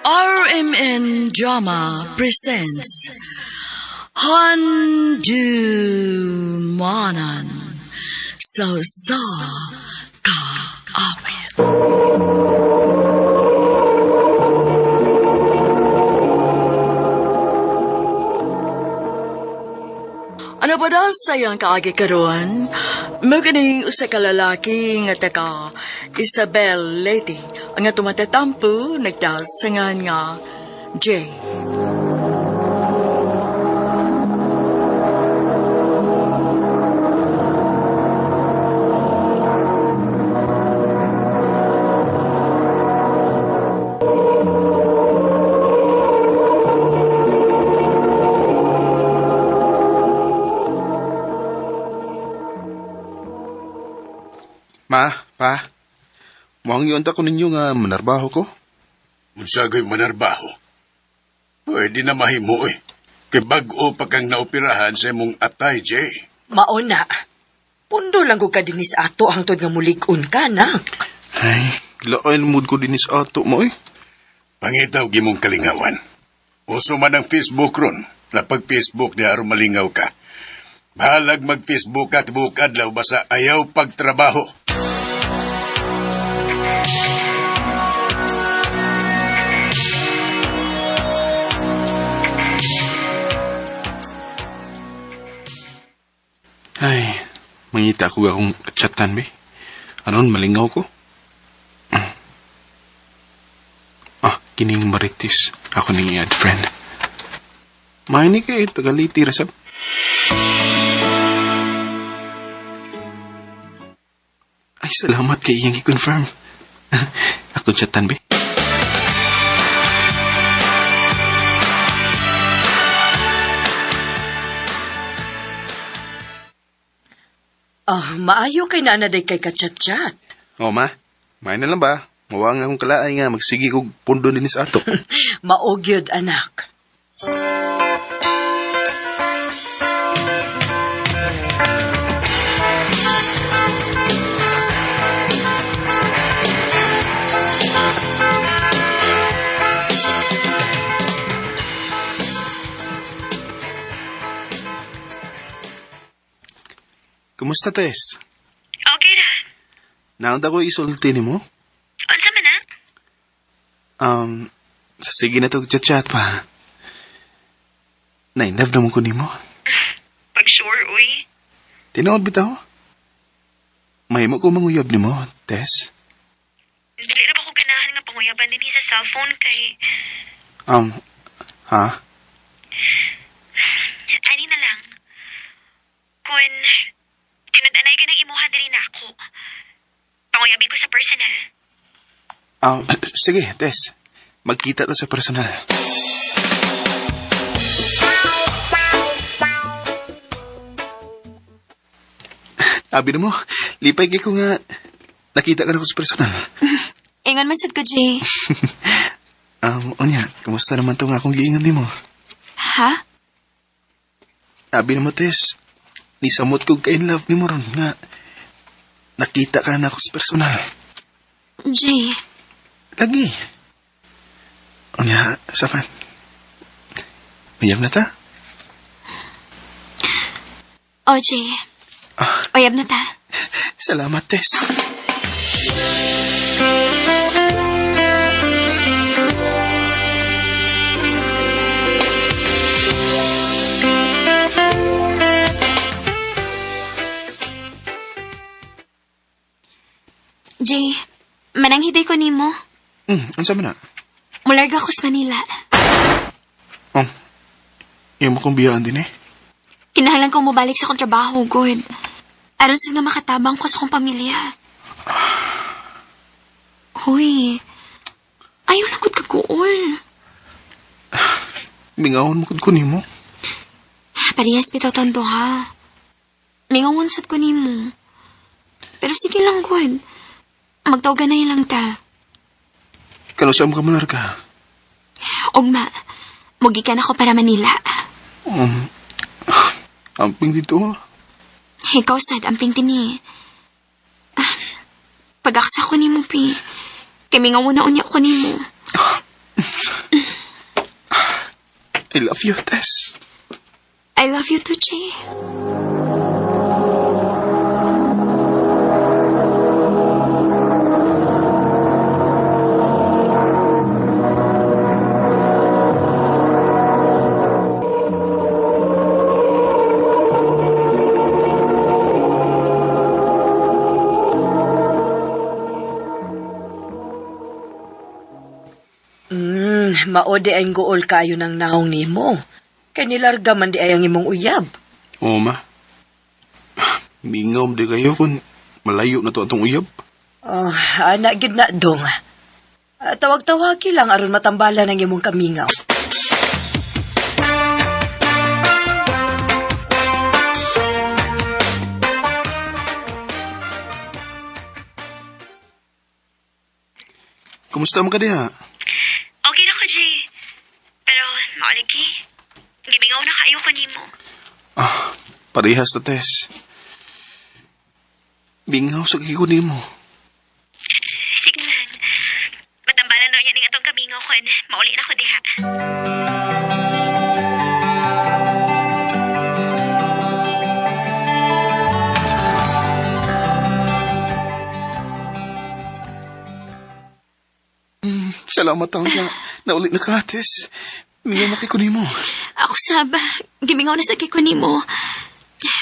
RMN Drama presents Handumanan Sa Ka Awit. Ano ba daw sayang kaagi karon? Maganing usa ka lalaki nga taga Isabel Leti ang nga tumatatampo nagdasangan nga Jay. Ma, pa, muang yun ko ninyo nga manarbaho ko. Unsagay manarbaho. Pwede na mahimo eh. Kay bag-o pa kang naoperahan sa imong atay, Jay. Mauna. Pundo lang ko ka dinis ato hangtod nga mulig-un ka, nak. Ay, lain mood ko din is ato mo eh. Pangitaw gimong kalingawan. Uso man ang Facebook ron. Na pag Facebook niya aron malingaw ka. Bahalag mag-Facebook at bukadlaw basta ayaw pagtrabaho. Ay, mangita ko akong chatan be. Anon, malingaw ko. Kining maritis. Ako ning i-add friend. Maini kay tagaliti rasab. Ay, salamat kay iyang i-confirm. Ako chatan be. Maayo kay naanaday kay kachat-chat. O ma, main na lang ba? Mawang akong kalaay nga magsigi kog pundo din sa ato. Maogyod, anak. Kumusta, Tess? Okay ra. Naanda ko isulti ni mo? Unsa man na? Sige na to chat pa. Nainlove naman ko ni mo. Pag sure, uy. Tinood bitaw? Mahimo ko manguyab ni mo, Tess. Dili na ba ko ganahan nga panguyaban din sa cellphone kay... Ha? Ani na lang. Kung... Kinad-anay ka ng imuha diri na ako. Panguyabin ko sa personal. Sige, Tess. Magkita to sa personal. Abi na mo, lipay kay ko nga nakita ka na ko sa personal. Ingon man sad ko, Jay. Onya, kamusta naman to nga akong giingan ni mo? Ha? Abi na mo, Tess. Nisamot ko ka in love ni mo ron nga nakita ka na ako sa personal. Jay. Lagi. Onya, saman. Mayam na ta? O, Jay. Oyab na ta. Salamat, Tess. Jay, mananghiday ko nimo. Ano sabi na? Mularga ko sa Manila. Yung mo kong biyaan din eh. Kinahanglan ko mobalik sa kong trabaho, good. Aron sa nga makatabang ko sa kong pamilya. Hoy, ayaw lang gud kaguol. Mingawon mo ko ni mo. Parehas bitaw tanto ha. Mingawon sad ko nimo. Pero sige lang, good. Magtawgan na lang ta. Kano saan mo ka malarga? Ugma, mugi ka na ko para Manila. Amping dito ha. Ikaw sad, amping tini. Pag-aksa ko ni mo, Pi. Kami nga muna unya ko ni mo. I love you, Tess. I love you too, Jay. Maode ay gool kayo ng naong nimo. Kay nilarga man di ay ang imong uyab. Oo, ma. Mingom di kayo kung malayo na to atong uyab. Oh, anak gid na dong. Tawag-tawagi lang aron matambalan ang imong kamingaw. Kumusta mo ka diha? Okay na ko, Jay. Pero, mauligi. Gimingaw na kayo ko nimo. Parehas na, Tess. Bingaw sa kikunin mo. Sige lang. Matambalan daw niya ning atong kamingaw ko. Mauli na ko diha. Salamat ang naulit na ka, Tess. Bingaw makikunin mo. Ako saba. Gimingaw na sa kikunin mo.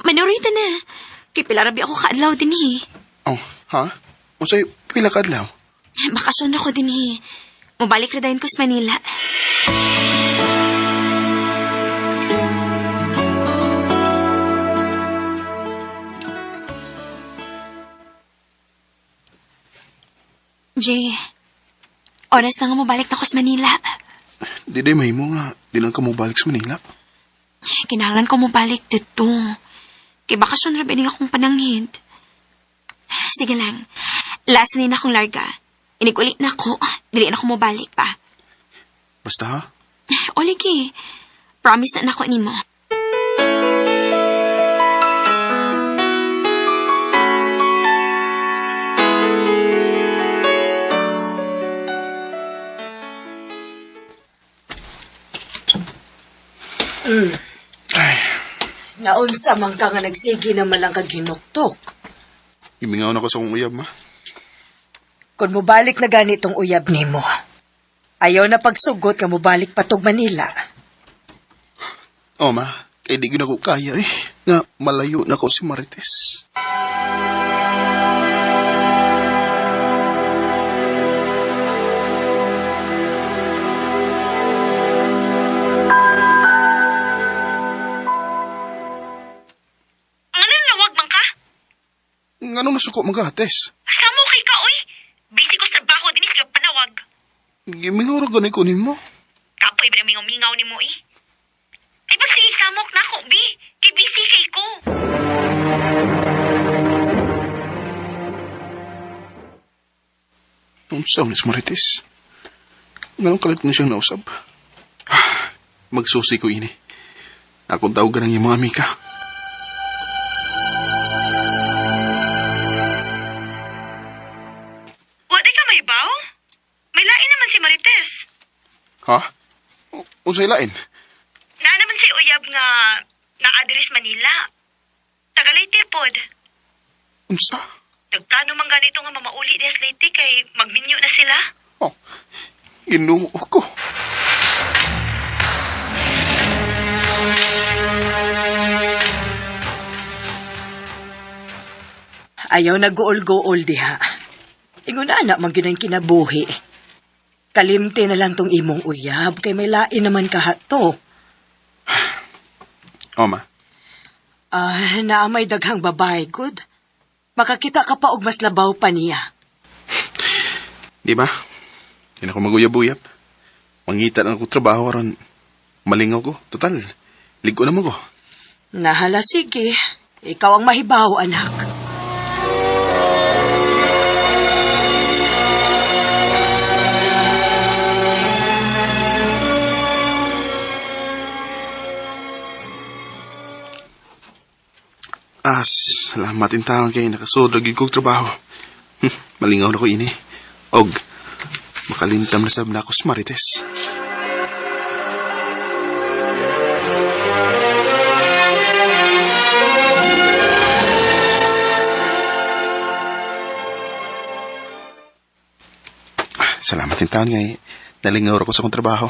Manurita na. Kay pilarabi ako kaadlaw din Oh, ha? O sa'yo, pila ka adlaw? Bakasyon ako din Mabalik na dahin ko sa Manila. Jay, oras na nga mabalik na ko sa Manila. Di mahimo nga. Di lang ka mo balik sa Manila. Kinahanglan ko mabalik dito. Kay bakasyon rabining akong pananghid. Sige lang. Last na akong larga. Inigulit na ako. Dili na ako mabalik pa. Basta ha? O lagi. Promise na ako nimo. Ay, Naunsa man ka nga nagsigi na malang kaginuktok. ibingaw na ko sa kong uyab, ma. Kung mubalik na ganitong uyab nimo, ayaw na pagsugot ka mubalik patog Manila. Oh, ma. Kaya di ko kaya eh. Nga, malayo na ko si Marites. Nga nasuko magates? Samo kay ka, oy. Busy ko sa trabaho, dinis ka panawag. Gimingaw ra ganay kunin mo. Kapoy ba na mingaw ni mo, eh? Ay, ba sige, samok na ako, bi. Kay busy kay ko. Unsaw ni Marites? Nga kalit mo siyang nausap. Magsusi ko ini. Ako daw ganang yung mga amika. Ha? O sa'y lain? Na naman si Uyab nga na-address Manila. Tagalay tipod. Unsa? Nagplano man ganito nga mamauli des late kay magminyo na sila. Oh, Ginoo ko. Ayaw na gool-gool diha. Ingon na anak magyud kinabuhi. Kalimte na lang tong imong uyab, kay may lain naman kahato. Ma. Naamay daghang babae, good. Makakita ka pa og mas labaw pa niya. Di ba? Hindi na ako maguyab-uyab. Mangita na ako trabaho aron malingaw ko. Total, ligo naman ko. Nahala, sige. Ikaw ang mahibaw, anak. Salamat in taon kayo nakasodrag yung kong trabaho. Malingaw na ko ini. Og, makalimtam na sab na ako sa Marites. Salamat yung taon ngay. Nalingaw ako sa akong trabaho.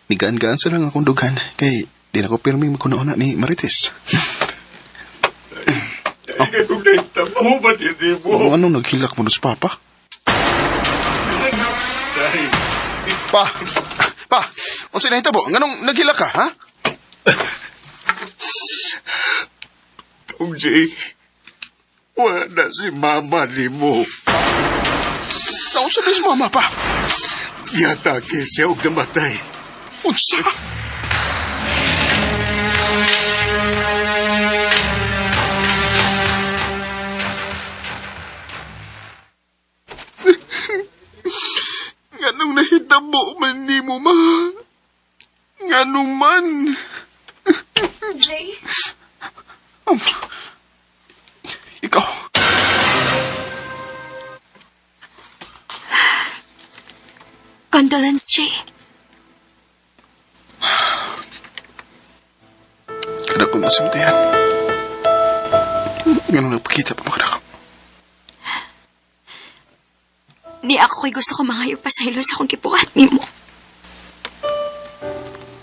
Nigaan-gaan sa lang akong dugan. Kay di na ko pirming magkunauna ni Marites. Ay, ganun na yung tamo ba din mo? Anong naghilak mo sa papa? Tay, Pa! Unsa na hitabo? Nganong naghilak ka, ha? Tong Jay, wala si mama ni mo. Taon sa bis mama pa. Yatake siya og namatay. Unsa? Nganong nahitabo man ni mo, ma? Nganong man? Jay? Ikaw. Condolence, Jay. Kada kong masimtayan. Nganong nagpakita pa makadakap. Ni ako ko'y gusto ko mangayo pa sa ilo sa akong kipuhat ni mo.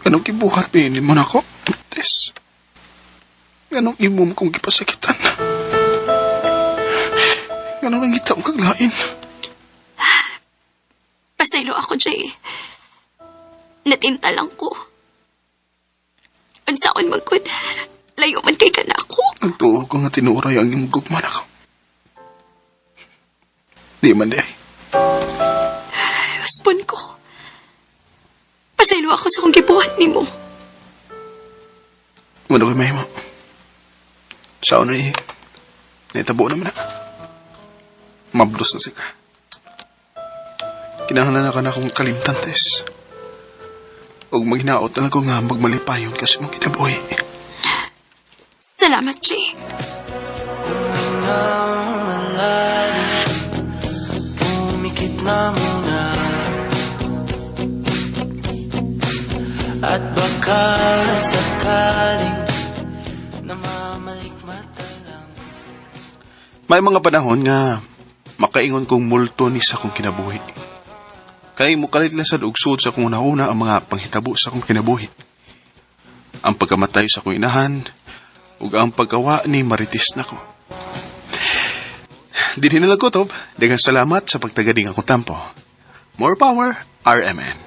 Nganong kibuhat ni mo na ako? Tess. Nganong imom kong kipasakitan. Nganong nangita kong kaglain. Pasaylo ako, Jay. Natinta lang ko. Unsaon magkod, layo man kay ka na ako. Nagtuo ko nga tinuray ang imong gugman ako. Di man di ay. Husband ko. Pasaylo ako sa akong gibuhat ni mo. Ano kay mahimo? Saan na naitabo naman na. Mablos na siya. Kinahanglan na ka na akong kalimtan, Tess. Huwag maghinaot na lang ko nga magmalipayon kasi mong kinabuhi. Salamat, Jay. Pumikit na muna at baka sakaling namamalikmata lang. May mga panahon nga makaingon kong multo ni sa akong kinabuhi. Kay mukalit lang sa ugsod sa akong una-una ang mga panghitabo sa akong kinabuhi. Ang pagkamatay sa akong inahan ug ang pagkawa ni Marites nako. Dinhi na lang kutob. Daghang salamat sa pagtagading akong tampo. More power, RMN.